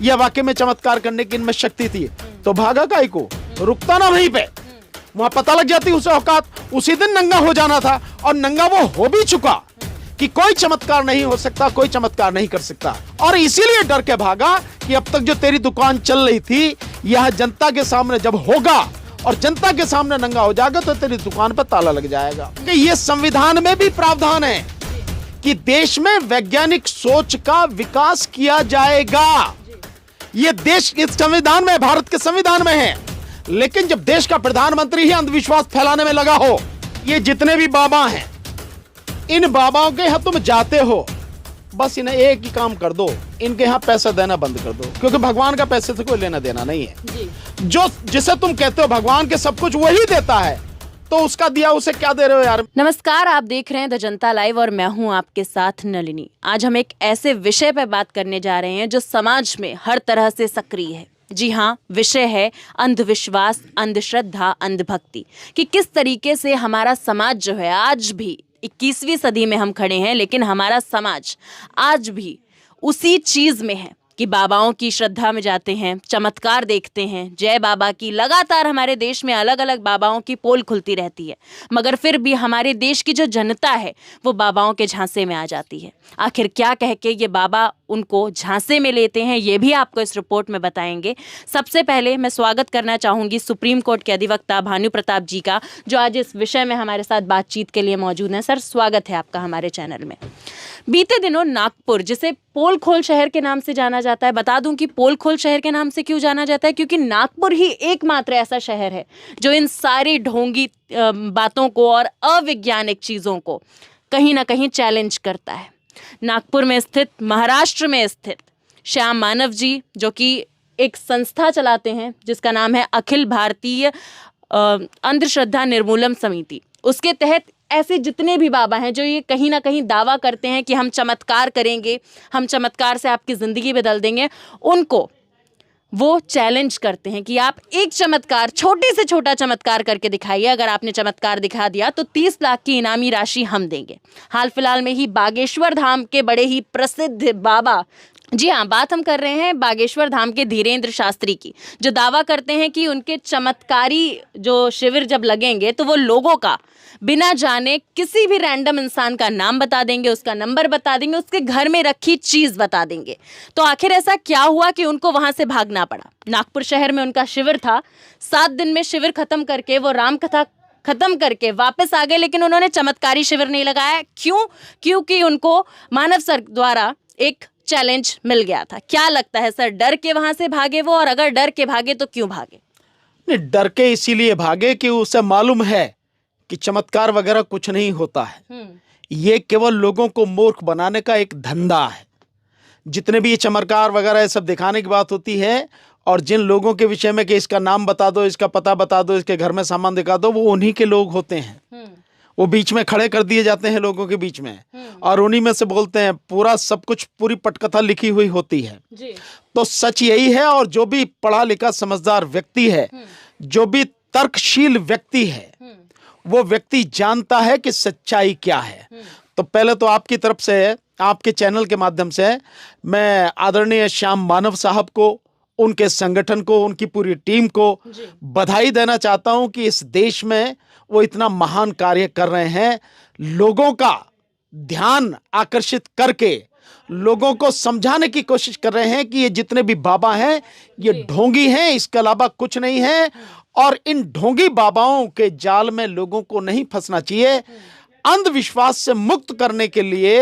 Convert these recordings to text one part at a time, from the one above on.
या वाकई में चमत्कार करने की इनमें शक्ति थी, तो भागा काहे को, रुकता ना वहीं पे, वहां पता लग जाती उसे औकात, उसी दिन नंगा हो जाना था। और नंगा वो हो भी चुका कि कोई चमत्कार नहीं हो सकता, कोई चमत्कार नहीं कर सकता। और इसीलिए डर के भागा कि अब तक जो तेरी दुकान चल रही थी, यह जनता के सामने जब होगा और जनता के सामने नंगा हो जाएगा तो तेरी दुकान पर ताला लग जाएगा। ये संविधान में भी प्रावधान है कि देश में वैज्ञानिक सोच का विकास किया जाएगा। ये देश इस संविधान में, भारत के संविधान में है। लेकिन जब देश का प्रधानमंत्री ही अंधविश्वास फैलाने में लगा हो, ये जितने भी बाबा हैं, इन बाबाओं के यहां तुम जाते हो, बस इन्हें एक ही काम कर दो, इनके यहां पैसा देना बंद कर दो, क्योंकि भगवान का पैसे से कोई लेना देना नहीं है जी। जो जिसे तुम कहते हो भगवान के सब कुछ वही देता है, तो उसका दिया उसे क्या दे रहे हो यार। नमस्कार, आप देख रहे हैं द जनता लाइव और मैं हूं आपके साथ नलिनी। आज हम एक ऐसे विषय पर बात करने जा रहे हैं जो समाज में हर तरह से सक्रिय है। जी हाँ, विषय है अंधविश्वास, अंधश्रद्धा, अंधभक्ति। कि किस तरीके से हमारा समाज जो है, आज भी 21वीं सदी में हम खड़े हैं, लेकिन हमारा समाज आज भी उसी चीज में है कि बाबाओं की श्रद्धा में जाते हैं, चमत्कार देखते हैं, जय बाबा की लगातार हमारे देश में अलग अलग बाबाओं की पोल खुलती रहती है, मगर फिर भी हमारे देश की जो जनता है वो बाबाओं के झांसे में आ जाती है। आखिर क्या कह के ये बाबा उनको झांसे में लेते हैं, ये भी आपको इस रिपोर्ट में बताएंगे। सबसे पहले मैं स्वागत करना चाहूँगी सुप्रीम कोर्ट के अधिवक्ता भानु प्रताप जी का, जो आज इस विषय में हमारे साथ बातचीत के लिए मौजूद हैं। सर, स्वागत है आपका हमारे चैनल में। बीते दिनों नागपुर, जिसे पोल खोल शहर के नाम से जाना जाता है, बता दूं कि पोल खोल शहर के नाम से क्यों जाना जाता है, क्योंकि नागपुर ही एकमात्र ऐसा शहर है जो इन सारी ढोंगी बातों को और अवैज्ञानिक चीज़ों को कहीं ना कहीं चैलेंज करता है। नागपुर में स्थित, महाराष्ट्र में स्थित श्याम मानव जी, जो कि एक संस्था चलाते हैं जिसका नाम है अखिल भारतीय अंधश्रद्धा निर्मूलन समिति, उसके तहत ऐसे जितने भी बाबा हैं जो ये कहीं ना कहीं दावा करते हैं कि हम चमत्कार करेंगे, हम चमत्कार से आपकी ज़िंदगी बदल देंगे, उनको वो चैलेंज करते हैं कि आप एक चमत्कार, छोटे से छोटा चमत्कार करके दिखाइए। अगर आपने चमत्कार दिखा दिया तो 30 लाख की इनामी राशि हम देंगे। हाल फिलहाल में ही बागेश्वर धाम के बड़े ही प्रसिद्ध बाबा, जी हाँ, बात हम कर रहे हैं बागेश्वर धाम के धीरेन्द्र शास्त्री की, जो दावा करते हैं कि उनके चमत्कारी जो शिविर जब लगेंगे तो वो लोगों का बिना जाने किसी भी रैंडम इंसान का नाम बता देंगे, उसका नंबर बता देंगे, उसके घर में रखी चीज़ बता देंगे। तो आखिर ऐसा क्या हुआ कि उनको वहाँ से भागना पड़ा? नागपुर शहर में उनका शिविर था, 7 दिन में शिविर खत्म करके वो राम कथा खत्म करके वापस आ गए, लेकिन उन्होंने चमत्कारी शिविर नहीं लगाया। क्यों? क्योंकि उनको मानव सर द्वारा एक चैलेंज मिल गया था। क्या लगता है सर, डर के वहां से भागे वो? और अगर डर के भागे तो क्यों भागे? नहीं, डर के इसीलिए भागे कि उसे मालूम है कि चमत्कार वगैरह कुछ नहीं होता है। ये केवल लोगों को मूर्ख बनाने का एक धंधा है। जितने भी ये चमत्कार वगैरह सब दिखाने की बात होती है, और जिन लोगों के विषय में कि इसका नाम बता दो, इसका पता बता दो, इसके घर में सामान दिखा दो, वो उन्हीं के लोग होते हैं। वो बीच में खड़े कर दिए जाते हैं लोगों के बीच में, और उन्हीं में से बोलते हैं। पूरा सब कुछ, पूरी पटकथा लिखी हुई होती है जी। तो सच यही है। और जो भी पढ़ा लिखा समझदार व्यक्ति है, जो भी तर्कशील व्यक्ति है, वो व्यक्ति जानता है कि सच्चाई क्या है। तो पहले तो आपकी तरफ से, आपके चैनल के माध्यम से मैं आदरणीय श्याम मानव साहब को, उनके संगठन को, उनकी पूरी टीम को बधाई देना चाहता हूं कि इस देश में वो इतना महान कार्य कर रहे हैं। लोगों का ध्यान आकर्षित करके लोगों को समझाने की कोशिश कर रहे हैं कि ये जितने भी बाबा हैं ये ढोंगी हैं, इसके अलावा कुछ नहीं है। और इन ढोंगी बाबाओं के जाल में लोगों को नहीं फंसना चाहिए। अंधविश्वास से मुक्त करने के लिए,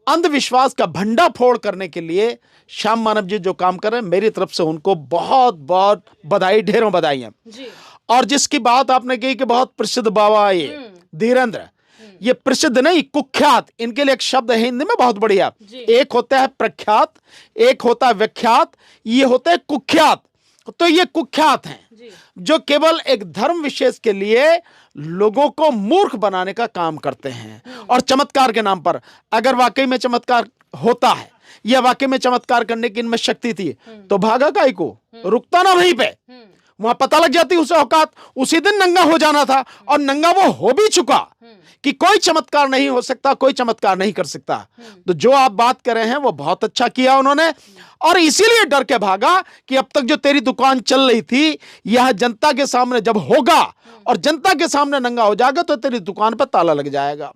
अंधविश्वास का भंडाफोड़ करने के लिए श्याम मानव जी जो काम कर रहे हैं, मेरी तरफ से उनको बहुत बहुत बधाई, ढेरों बधाई। और जिसकी बात आपने की कि बहुत प्रसिद्ध बाबा ये धीरेन्द्र, ये प्रसिद्ध नहीं, कुख्यात, इनके लिए एक शब्द है हिंदी में बहुत बढ़िया। एक होता है प्रख्यात, एक होता है विख्यात, ये होता है कुख्यात। तो ये कुख्यात हैं जो केवल एक धर्म विशेष के लिए लोगों को मूर्ख बनाने का काम करते हैं। और चमत्कार के नाम पर, अगर वाकई में चमत्कार होता है या वाकई में चमत्कार करने की इनमें शक्ति थी, तो भागा काहे को, रुकता ना वहीं पे, वहां पता लग जाती उसे औकात, उसी दिन नंगा हो जाना था। और नंगा वो हो भी चुका कि कोई चमत्कार नहीं हो सकता, कोई चमत्कार नहीं कर सकता। तो जो आप बात कर रहे हैं वो बहुत अच्छा किया उन्होंने। और इसीलिए डर के भागा कि अब तक जो तेरी दुकान चल रही थी, यह जनता के सामने जब होगा और जनता के सामने नंगा हो जाएगा तो तेरी दुकान पर ताला लग जाएगा।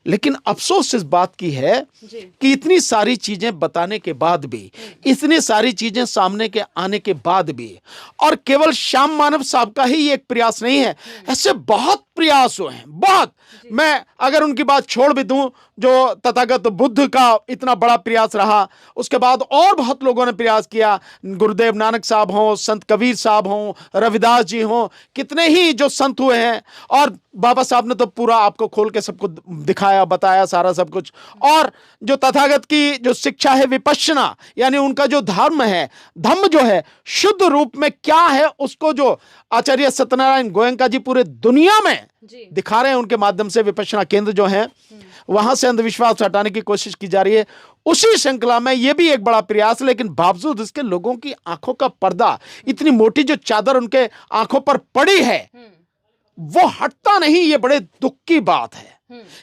लेकिन अफसोस इस बात की है कि इतनी सारी चीजें बताने के बाद भी, इतनी सारी चीजें सामने के आने के बाद भी, और केवल श्याम मानव साहब का ही एक प्रयास नहीं है, ऐसे बहुत प्रयास हुए हैं, बहुत। मैं अगर उनकी बात छोड़ भी दूं, जो तथागत बुद्ध का इतना बड़ा प्रयास रहा, उसके बाद और बहुत लोगों ने प्रयास किया, गुरुदेव नानक साहब हों, संत कबीर साहब हों, रविदास जी हों, कितने ही जो संत हुए हैं, और बाबा साहब ने तो पूरा आपको खोल के सबको दिखाया, बताया सारा सब कुछ। और जो तथागत की जो शिक्षा है विपश्यना, यानी उनका जो धर्म है, धम्म जो है शुद्ध रूप में क्या है, उसको जो आचार्य सत्यनारायण गोयंका जी पूरे दुनिया में दिखा रहे हैं, उनके माध्यम से विपश्यना केंद्र जो है वहां से अंधविश्वास हटाने की कोशिश की जा रही है। उसी श्रृंखला में यह भी एक बड़ा प्रयास, लेकिन बावजूद इसके लोगों की आंखों का पर्दा, इतनी मोटी जो चादर उनके आंखों पर पड़ी है, वो हटता नहीं। ये बड़े दुख की बात है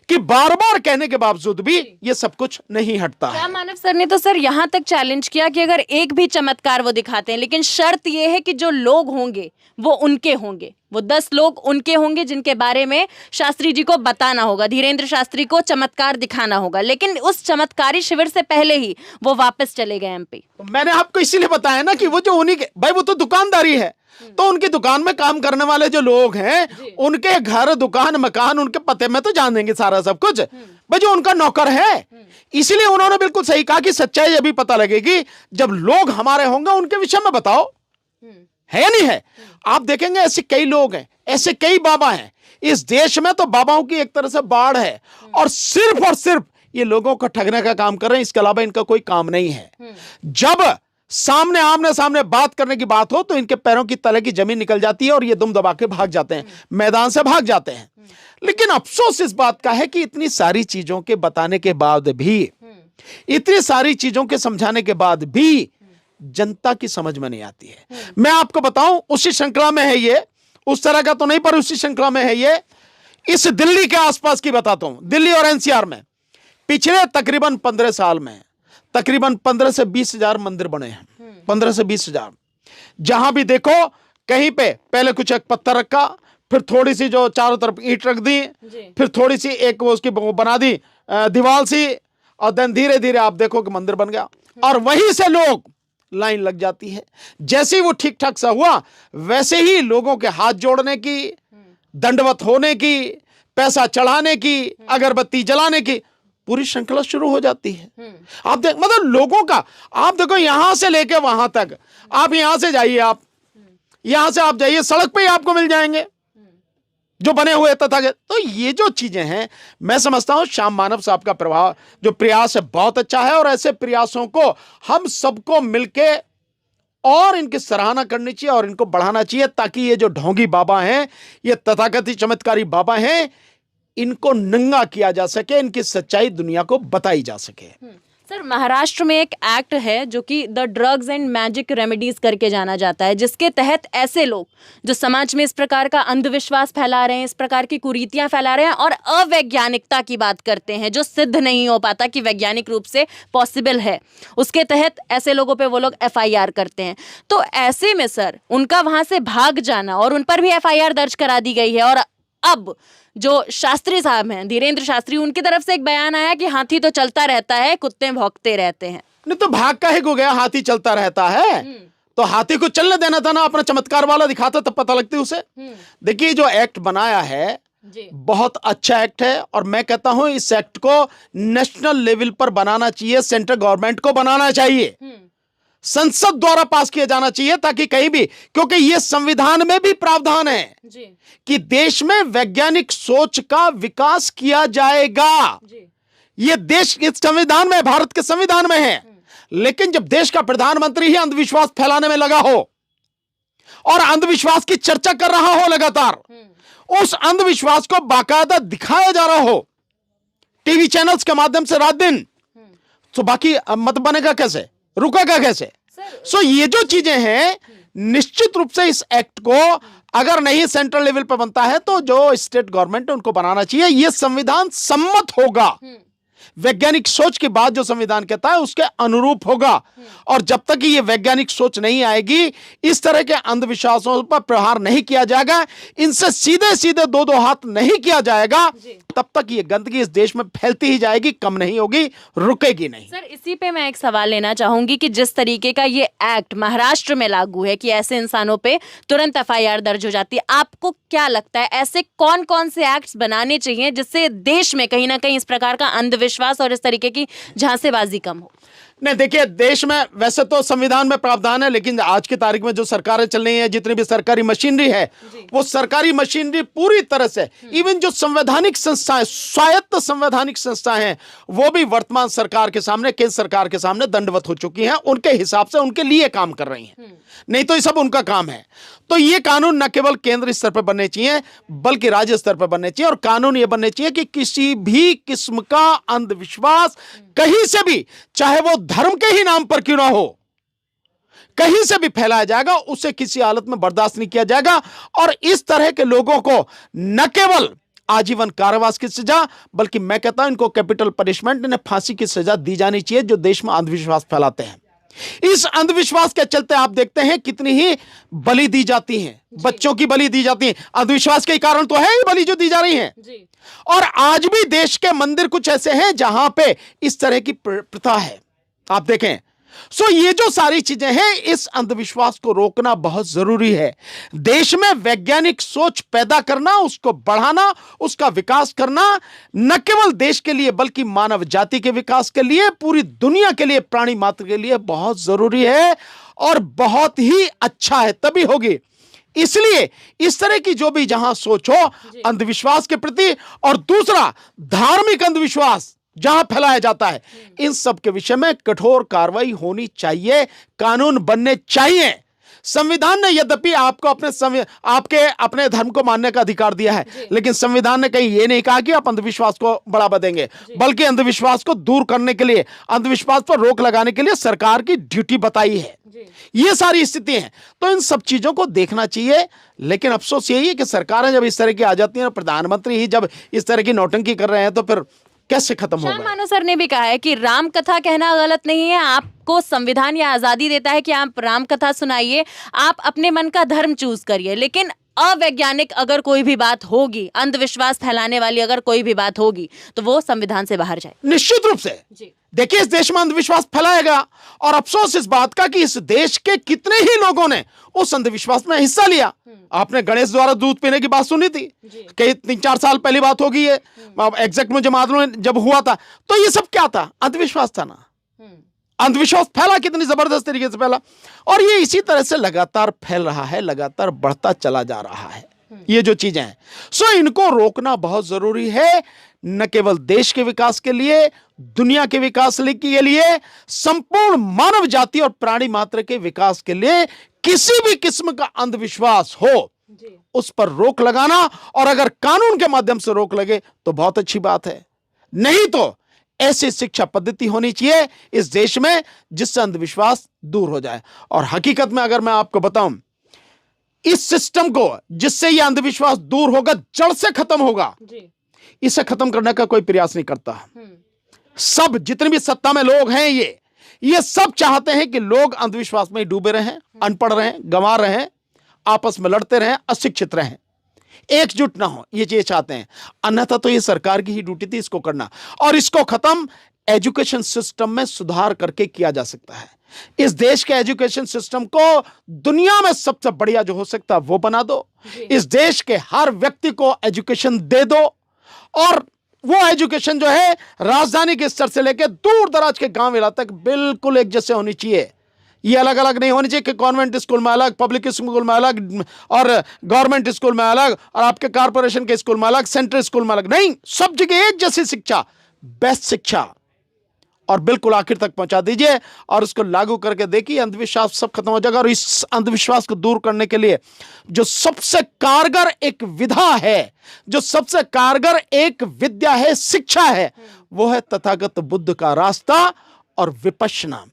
कि बार बार कहने के बावजूद भी ये सब कुछ नहीं हटता है। श्याम मानव सर ने तो सर यहाँ तक चैलेंज किया कि अगर एक भी चमत्कार वो दिखाते हैं, लेकिन शर्त ये है कि जो लोग होंगे वो उनके होंगे, वो 10 लोग उनके होंगे जिनके बारे में शास्त्री जी को बताना होगा, धीरेन्द्र शास्त्री को चमत्कार दिखाना होगा। लेकिन उस चमत्कारी शिविर से पहले ही वो वापस चले गए एमपी। तो मैंने आपको इसीलिए बताया ना कि वो जो उन्हीं के, भाई वो तो दुकानदारी है, तो उनकी दुकान में काम करने वाले जो लोग हैं, उनके घर, दुकान, मकान, उनके पते में तो जान देंगे सारा सब कुछ, भाई जो उनका नौकर है। इसीलिए उन्होंने बिल्कुल सही कहा कि सच्चाई अभी पता लगेगी जब लोग हमारे होंगे, उनके विषय में बताओ, है या नहीं है। आप देखेंगे ऐसे कई लोग हैं, ऐसे कई बाबा हैं इस देश में, तो बाबाओं की एक तरह से बाढ़ है, और सिर्फ ये लोगों को ठगने का काम कर रहे हैं, इसके अलावा इनका कोई काम नहीं है। जब सामने आमने सामने बात करने की बात हो तो इनके पैरों की तले की जमीन निकल जाती है और ये दुम दबा के भाग जाते हैं, मैदान से भाग जाते हैं। लेकिन अफसोस इस बात का है कि इतनी सारी चीजों के बताने के बाद भी, इतनी सारी चीजों के समझाने के बाद भी जनता की समझ में नहीं आती है। मैं आपको बताऊं, उसी श्रृंखला में है ये, उस तरह का तो नहीं, पर उसी श्रृंखला में है ये। इस दिल्ली के आसपास की बताता हूं, दिल्ली और एनसीआर में पिछले तकरीबन 15 साल में तकरीबन 15 से 20 हजार मंदिर बने हैं, 15 से 20 हजार। जहां भी देखो कहीं पे पहले कुछ एक पत्थर रखा, फिर थोड़ी सी जो चारों तरफ ईंट रख दी, फिर थोड़ी सी एक वो उसकी बना दी दीवार सी, और देन धीरे धीरे आप देखो कि मंदिर बन गया। और वहीं से लोग लाइन लग जाती है। जैसे ही वो ठीक ठाक सा हुआ, वैसे ही लोगों के हाथ जोड़ने की, दंडवत होने की, पैसा चढ़ाने की, अगरबत्ती जलाने की पूरी श्रृंखला शुरू हो जाती है। आप देख, मतलब लोगों का, आप देखो यहां से लेके वहां तक, आप यहां से जाइए, आप यहां से आप जाइए, सड़क पे ही आपको मिल जाएंगे जो बने हुए तथागत। तो ये जो चीजें हैं, मैं समझता हूं श्याम मानव साहब का प्रभाव, जो प्रयास है, बहुत अच्छा है, और ऐसे प्रयासों को हम सबको मिलके और इनकी सराहना करनी चाहिए और इनको बढ़ाना चाहिए, ताकि ये जो ढोंगी बाबा हैं, ये तथाकथित चमत्कारी बाबा हैं, इनको नंगा किया जा सके, इनकी सच्चाई दुनिया को बताई जा सके। सर, महाराष्ट्र में एक एक्ट है जो कि the drugs and magic remedies करके जाना जाता है, जिसके तहत ऐसे लोग जो समाज में इस प्रकार का अंधविश्वास फैला रहे हैं, इस प्रकार की कुरीतियां फैला रहे हैं और अवैज्ञानिकता की बात करते हैं, जो सिद्ध नहीं हो पाता कि वैज्ञानिक रूप से पॉसिबल है, उसके तहत ऐसे लोगों पे वो लोग FIR करते हैं। तो ऐसे में सर, उनका वहां से भाग जाना, और उन पर भी FIR दर्ज करा दी गई है, और अब जो शास्त्री साहब हैं, धीरेन्द्र शास्त्री, उनकी तरफ से एक बयान आया कि हाथी तो चलता रहता है, कुत्ते भौंकते रहते हैं। नहीं तो भाग का ही हो गया, हाथी चलता रहता है, तो हाथी को चलने देना था ना, अपना चमत्कार वाला दिखाता तब पता लगती उसे। देखिए, जो एक्ट बनाया है बहुत अच्छा एक्ट है, और मैं कहता हूं इस एक्ट को नेशनल लेवल पर बनाना चाहिए, सेंट्रल गवर्नमेंट को बनाना चाहिए, संसद द्वारा पास किया जाना चाहिए, ताकि कहीं भी, क्योंकि यह संविधान में भी प्रावधान है कि देश में वैज्ञानिक सोच का विकास किया जाएगा। यह देश इस संविधान में, भारत के संविधान में है। लेकिन जब देश का प्रधानमंत्री ही अंधविश्वास फैलाने में लगा हो और अंधविश्वास की चर्चा कर रहा हो लगातार, उस अंधविश्वास को बाकायदा दिखाया जा रहा हो टीवी चैनल्स के माध्यम से रात दिन, तो बाकी मत बनेगा कैसे, रुकेगा कैसे? सो ये जो चीजें हैं, निश्चित रूप से इस एक्ट को अगर नहीं सेंट्रल लेवल पर बनता है तो जो स्टेट गवर्नमेंट है उनको बनाना चाहिए। यह संविधान सम्मत होगा, वैज्ञानिक सोच की बात जो संविधान कहता है उसके अनुरूप होगा। और जब तक ये वैज्ञानिक सोच नहीं आएगी, इस तरह के अंधविश्वासों पर प्रहार नहीं किया जाएगा, इनसे सीधे सीधे दो दो हाथ नहीं किया जाएगा, तब तक ये गंदगी इस देश में फैलती ही जाएगी, कम नहीं होगी, रुकेगी नहीं। सर, इसी पे मैं एक सवाल लेना चाहूंगी कि जिस तरीके का ये एक्ट महाराष्ट्र में लागू है कि ऐसे इंसानों पे तुरंत एफआईआर दर्ज हो जाती है, आपको क्या लगता है ऐसे कौन कौन से एक्ट्स बनाने चाहिए जिससे देश में कहीं ना कहीं इस प्रकार का अंधविश्वास और इस तरीके की झांसेबाजी कम हो? नहीं, देखिए, देश में वैसे तो संविधान में प्रावधान है, लेकिन आज की तारीख में जो सरकारें चल रही हैं, जितनी भी सरकारी मशीनरी है, वो सरकारी मशीनरी पूरी तरह से, इवन जो संवैधानिक संस्थाएं, स्वायत्त संवैधानिक संस्थाएं हैं, वो भी वर्तमान सरकार के सामने, केंद्र सरकार के सामने दंडवत हो चुकी हैं, उनके हिसाब से उनके लिए काम कर रही हैं, नहीं तो ये सब उनका काम है। तो ये कानून न केवल केंद्र स्तर पर बनने चाहिए, बल्कि राज्य स्तर पर बनने चाहिए। और कानून ये बनने चाहिए कि किसी भी किस्म का अंधविश्वास कहीं से भी, चाहे वो धर्म के ही नाम पर क्यों ना हो, कहीं से भी फैलाया जाएगा, उसे किसी हालत में बर्दाश्त नहीं किया जाएगा। और इस तरह के लोगों को न केवल आजीवन कारावास की सजा, बल्कि मैं कहता हूं इनको कैपिटल पनिशमेंट, इन्हें फांसी की सजा दी जानी चाहिए, जो देश में अंधविश्वास फैलाते हैं। इस अंधविश्वास के चलते आप देखते हैं कितनी ही बलि दी जाती हैं, बच्चों की बलि दी जाती है, अंधविश्वास के कारण तो है ही बलि जो दी जा रही है। और आज भी देश के मंदिर कुछ ऐसे हैं जहां पे इस तरह की प्रथा है, आप देखें। सो ये जो सारी चीजें हैं, इस अंधविश्वास को रोकना बहुत जरूरी है। देश में वैज्ञानिक सोच पैदा करना, उसको बढ़ाना, उसका विकास करना, न केवल देश के लिए बल्कि मानव जाति के विकास के लिए, पूरी दुनिया के लिए, प्राणी मात्र के लिए बहुत जरूरी है और बहुत ही अच्छा है, तभी होगी। इसलिए इस तरह की जो भी जहां सोच हो अंधविश्वास के प्रति, और दूसरा धार्मिक अंधविश्वास जहां फैलाया जाता है, इन सब के विषय में कठोर कार्रवाई होनी चाहिए, कानून बनने चाहिए। संविधान ने यद्यपि आपको आपके अपने धर्म को मानने का अधिकार दिया है, लेकिन संविधान ने कहीं यह नहीं कहा कि आप अंधविश्वास को बढ़ावा देंगे, बल्कि अंधविश्वास को दूर करने के लिए, अंधविश्वास पर रोक लगाने के लिए सरकार की ड्यूटी बताई है। ये सारी स्थिति है, तो इन सब चीजों को देखना चाहिए। लेकिन अफसोस यही है कि सरकारें जब इस तरह की आ जाती हैं, प्रधानमंत्री ही जब इस तरह की नौटंकी कर रहे हैं, तो फिर कैसे खत्म होगा? श्याम मानव सर ने भी कहा है कि राम कथा कहना गलत नहीं है, आपको संविधान यह आजादी देता है कि आप राम कथा सुनाइए, आप अपने मन का धर्म चूज करिए, लेकिन अवैज्ञानिक अगर कोई भी बात होगी, अंधविश्वास फैलाने वाली अगर कोई भी बात होगी, तो वो संविधान से बाहर जाए। निश्चित रूप से। देखिए, इस देश में अंधविश्वास फैलाएगा, और अफसोस इस बात का कि इस देश के कितने ही लोगों ने उस अंधविश्वास में हिस्सा लिया। आपने गणेश द्वारा दूध पीने की बात सुनी थी, कई 3-4 साल पहली बात होगी ये, एग्जैक्ट मुझे मालूम जब हुआ था, तो ये सब क्या था? अंधविश्वास था ना। अंधविश्वास फैला, कितनी जबरदस्त तरीके से फैला, और ये इसी तरह से लगातार फैल रहा है, लगातार बढ़ता चला जा रहा है ये जो चीजें हैं। सो इनको रोकना बहुत जरूरी है, न केवल देश के विकास के लिए, दुनिया के विकास के लिए, संपूर्ण मानव जाति और प्राणी मात्र के विकास के लिए। किसी भी किस्म का अंधविश्वास हो, उस पर रोक लगाना, और अगर कानून के माध्यम से रोक लगे तो बहुत अच्छी बात है, नहीं तो ऐसी शिक्षा पद्धति होनी चाहिए इस देश में जिससे अंधविश्वास दूर हो जाए। और हकीकत में अगर मैं आपको बताऊं, इस सिस्टम को जिससे यह अंधविश्वास दूर होगा, जड़ से खत्म होगा, इसे खत्म करने का कोई प्रयास नहीं करता। सब जितने भी सत्ता में लोग हैं, ये सब चाहते हैं कि लोग अंधविश्वास में डूबे रहें, अनपढ़ रहें, गंवा रहें, आपस में लड़ते रहें, अशिक्षित रहें, एकजुट ना हो, ये चाहते हैं। अन्यथा तो ये सरकार की ही ड्यूटी थी इसको करना, और इसको खत्म एजुकेशन सिस्टम में सुधार करके किया जा सकता है। इस देश के एजुकेशन सिस्टम को दुनिया में सबसे बढ़िया जो हो सकता है वो बना दो। इस देश के हर व्यक्ति को एजुकेशन दे दो, और वो एजुकेशन जो है राजधानी के स्तर से लेकर दूर दराज के गांव इलाके तक बिल्कुल एक जैसे होनी चाहिए। ये अलग अलग नहीं होनी चाहिए कि कॉन्वेंट स्कूल में अलग, पब्लिक स्कूल में अलग, और गवर्नमेंट स्कूल में अलग, और आपके कारपोरेशन के स्कूल में अलग, सेंट्रल स्कूल में अलग। नहीं, सब जगह एक जैसी शिक्षा, बेस्ट शिक्षा, और बिल्कुल आखिर तक पहुंचा दीजिए, और उसको लागू करके देखिए, अंधविश्वास सब खत्म हो जाएगा। और इस अंधविश्वास को दूर करने के लिए जो सबसे कारगर एक विधा है, जो सबसे कारगर एक विद्या है, शिक्षा है, वो है तथागत बुद्ध का रास्ता और विपश्यना।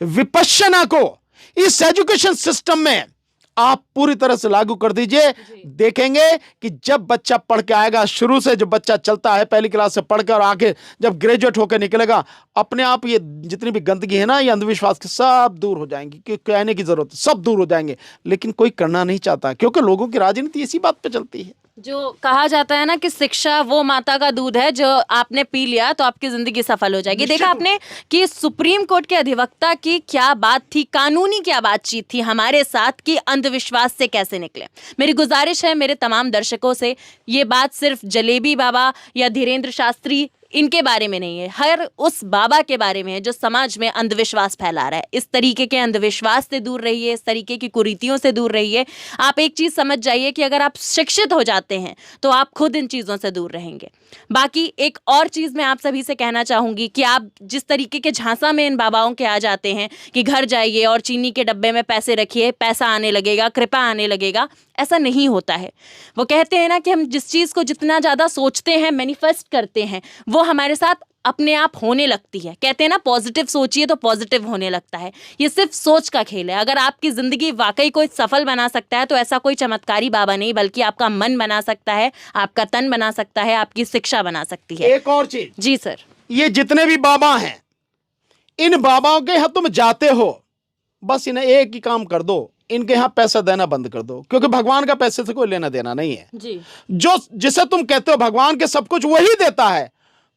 विपश्यना को इस एजुकेशन सिस्टम में आप पूरी तरह से लागू कर दीजिए, देखेंगे कि जब बच्चा पढ़ के आएगा, शुरू से जब बच्चा चलता है पहली क्लास से पढ़कर और आगे जब ग्रेजुएट होकर निकलेगा, अपने आप ये जितनी भी गंदगी है ना, ये अंधविश्वास के सब दूर हो जाएंगी। कि कहने की जरूरत है, सब दूर हो जाएंगे, लेकिन कोई करना नहीं चाहता, क्योंकि लोगों की राजनीति इसी बात पे चलती है। जो कहा जाता है ना कि शिक्षा वो माता का दूध है, जो आपने पी लिया तो आपकी जिंदगी सफल हो जाएगी। देखा आपने कि सुप्रीम कोर्ट के अधिवक्ता की क्या बात थी, कानूनी क्या बातचीत थी हमारे साथ कि अंधविश्वास से कैसे निकले। मेरी गुजारिश है मेरे तमाम दर्शकों से, ये बात सिर्फ जलेबी बाबा या धीरेन्द्र शास्त्री इनके बारे में नहीं है, हर उस बाबा के बारे में है जो समाज में अंधविश्वास फैला रहा है। इस तरीके के अंधविश्वास से दूर रहिए, इस तरीके की कुरीतियों से दूर रहिए। आप एक चीज़ समझ जाइए कि अगर आप शिक्षित हो जाते हैं तो आप खुद इन चीज़ों से दूर रहेंगे। बाकी एक और चीज़ मैं आप सभी से कहना चाहूँगी कि आप जिस तरीके के झांसा में इन बाबाओं के आ जाते हैं कि घर जाइए और चीनी के डब्बे में पैसे रखिए, पैसा आने लगेगा, कृपा आने लगेगा, ऐसा नहीं होता है। वो कहते हैं ना कि हम जिस चीज़ को जितना ज़्यादा सोचते हैं, मैनिफेस्ट करते हैं, वो हमारे साथ अपने आप होने लगती है। कहते हैं ना पॉजिटिव सोचिए तो पॉजिटिव होने लगता है। ये सिर्फ सोच का खेल है। अगर आपकी ज़िंदगी वाकई कोई सफल बना सकता है तो ऐसा कोई चमत्कारी बाबा नहीं, बल्कि आपका मन बना सकता है, आपका तन बना सकता है, आपकी शिक्षा बना सकती है। एक और चीज, जी सर, ये जितने भी बाबा हैं, इन बाबाओं के यहाँ तुम जाते हो, बस इन्हें एक ही काम कर दो, इनके यहाँ पैसा देना बंद कर दो, क्योंकि भगवान का पैसे से कोई लेना देना नहीं है जी। जो जिसे तुम कहते हो भगवान के सब कुछ वही देता है,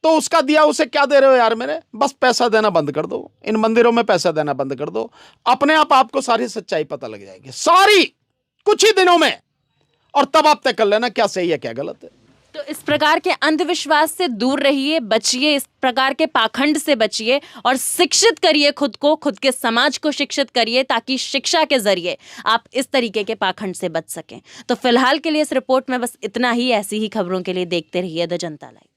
तो उसका दिया उसे क्या दे रहे हो यार मेरे। बस पैसा देना बंद कर दो, इन मंदिरों में पैसा देना बंद कर दो, अपने आप आपको सारी सच्चाई पता लग जाएगी, सारी, कुछ ही दिनों में, और तब आप तय कर लेना क्या सही है क्या गलत है। तो इस प्रकार के अंधविश्वास से दूर रहिए, बचिए, इस प्रकार के पाखंड से बचिए और शिक्षित करिए खुद को, खुद के समाज को शिक्षित करिए, ताकि शिक्षा के जरिए आप इस तरीके के पाखंड से बच सकें। तो फिलहाल के लिए इस रिपोर्ट में बस इतना ही। ऐसी ही खबरों के लिए देखते रहिए द जनता लाइव।